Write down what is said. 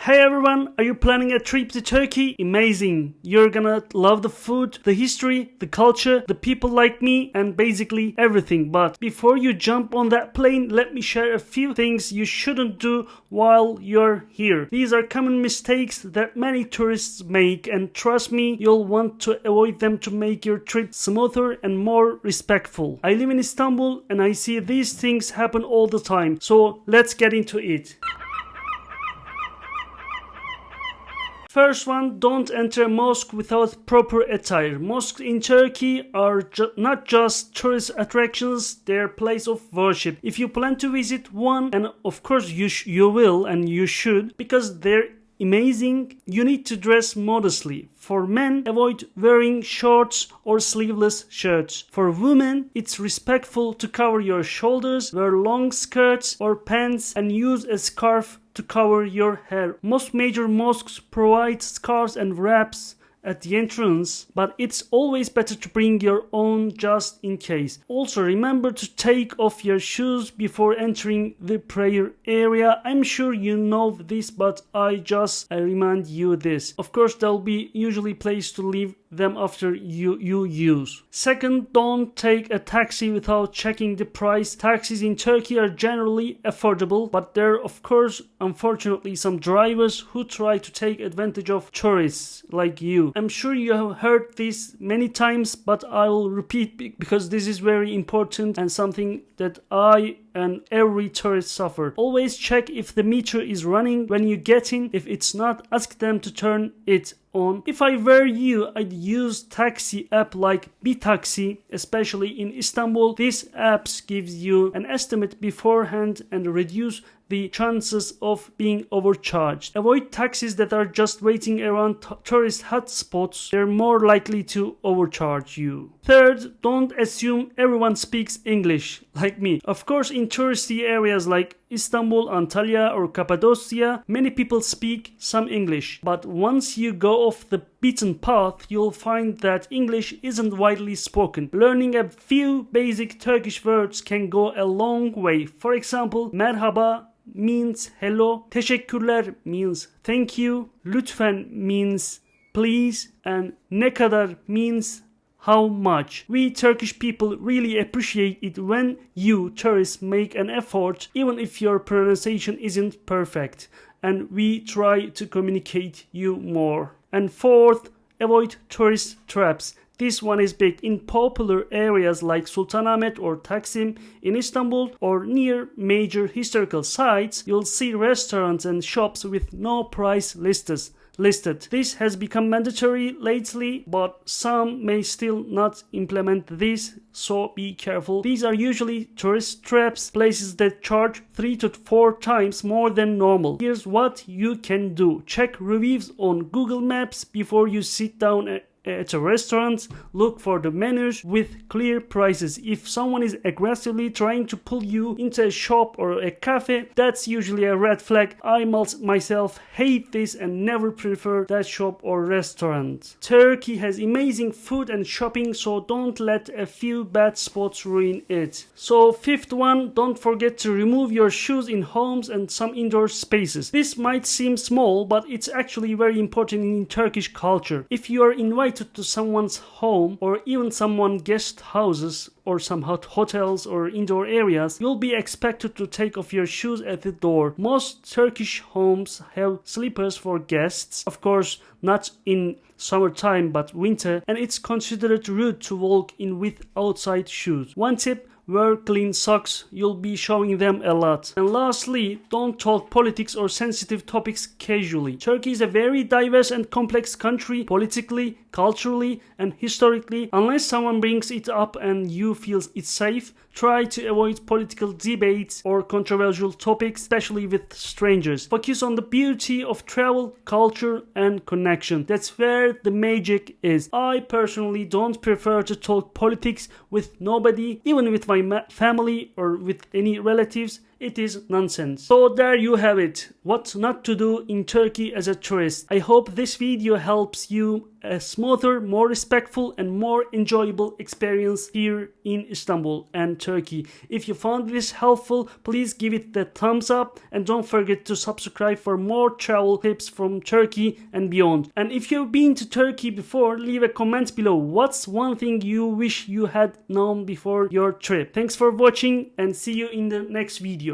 Hey everyone, are you planning a trip to Turkey? Amazing! You're gonna love the food, the history, the culture, the people like me, and basically everything. But before you jump on that plane, let me share a few things you shouldn't do while you're here. These are common mistakes that many tourists make, and trust me, you'll want to avoid them to make your trip smoother and more respectful. I live in Istanbul and I see these things happen all the time, so let's get into it. First one, don't enter a mosque without proper attire. Mosques in Turkey are not just tourist attractions, they're a place of worship. If you plan to visit one, and of course you will and you should, because they're amazing, you need to dress modestly. For men, avoid wearing shorts or sleeveless shirts. For women, it's respectful to cover your shoulders, wear long skirts or pants, and use a scarf to cover your hair. Most major mosques provide scarves and wraps at the entrance, but it's always better to bring your own just in case. Also, remember to take off your shoes before entering the prayer area. I'm sure you know this, but I remind you this. Of course, there'll be usually place to leave them after you use. Second, don't take a taxi without checking the price. Taxis in Turkey are generally affordable, but there are of course unfortunately some drivers who try to take advantage of tourists like you. I'm sure you have heard this many times, but I will repeat because this is very important and something that I and every tourist suffer. Always check if the meter is running when you get in. If it's not, ask them to turn it on. If I were you, I'd use taxi app like Taxi, especially in Istanbul. These apps gives you an estimate beforehand and reduce the chances of being overcharged. Avoid taxis that are just waiting around tourist hotspots. They're more likely to overcharge you. Third, don't assume everyone speaks English, like me. Of course, in touristy areas like Istanbul, Antalya or Cappadocia, many people speak some English. But once you go off the beaten path, you'll find that English isn't widely spoken. Learning a few basic Turkish words can go a long way. For example, merhaba means hello, teşekkürler means thank you, lütfen means please, and ne kadar means how much. We Turkish people really appreciate it when you tourists make an effort, even if your pronunciation isn't perfect, and we try to communicate you more. And fourth, avoid tourist traps. This one is big. In popular areas like Sultanahmet or Taksim in Istanbul or near major historical sites, you'll see restaurants and shops with no price listed. This has become mandatory lately, but some may still not implement this, so be careful. These are usually tourist traps, places that charge 3 to 4 times more than normal. Here's what you can do. Check reviews on Google Maps before you sit down at a restaurant. Look for the menus with clear prices. If someone is aggressively trying to pull you into a shop or a cafe, that's usually a red flag. I myself hate this and never prefer that shop or restaurant. Turkey has amazing food and shopping, so don't let a few bad spots ruin it. So fifth one, don't forget to remove your shoes in homes and some indoor spaces. This might seem small, but it's actually very important in Turkish culture. If you are invited to someone's home or even someone's guest houses or some hotels or indoor areas, you'll be expected to take off your shoes at the door. Most Turkish homes have slippers for guests, of course not in summertime but winter, and it's considered rude to walk in with outside shoes. One tip, wear clean socks, you'll be showing them a lot. And lastly, don't talk politics or sensitive topics casually. Turkey is a very diverse and complex country, politically, culturally, and historically. Unless someone brings it up and you feel it's safe, try to avoid political debates or controversial topics, especially with strangers. Focus on the beauty of travel, culture, and connection. That's where the magic is. I personally don't prefer to talk politics with nobody, even with my family or with any relatives. it is nonsense. So there you have it, what not to do in Turkey as a tourist. I hope this video helps you a smoother, more respectful and more enjoyable experience here in Istanbul and Turkey. If you found this helpful, please give it the thumbs up and don't forget to subscribe for more travel tips from Turkey and beyond. And if you've been to Turkey before, leave a comment below. What's one thing you wish you had known before your trip? Thanks for watching and see you in the next video.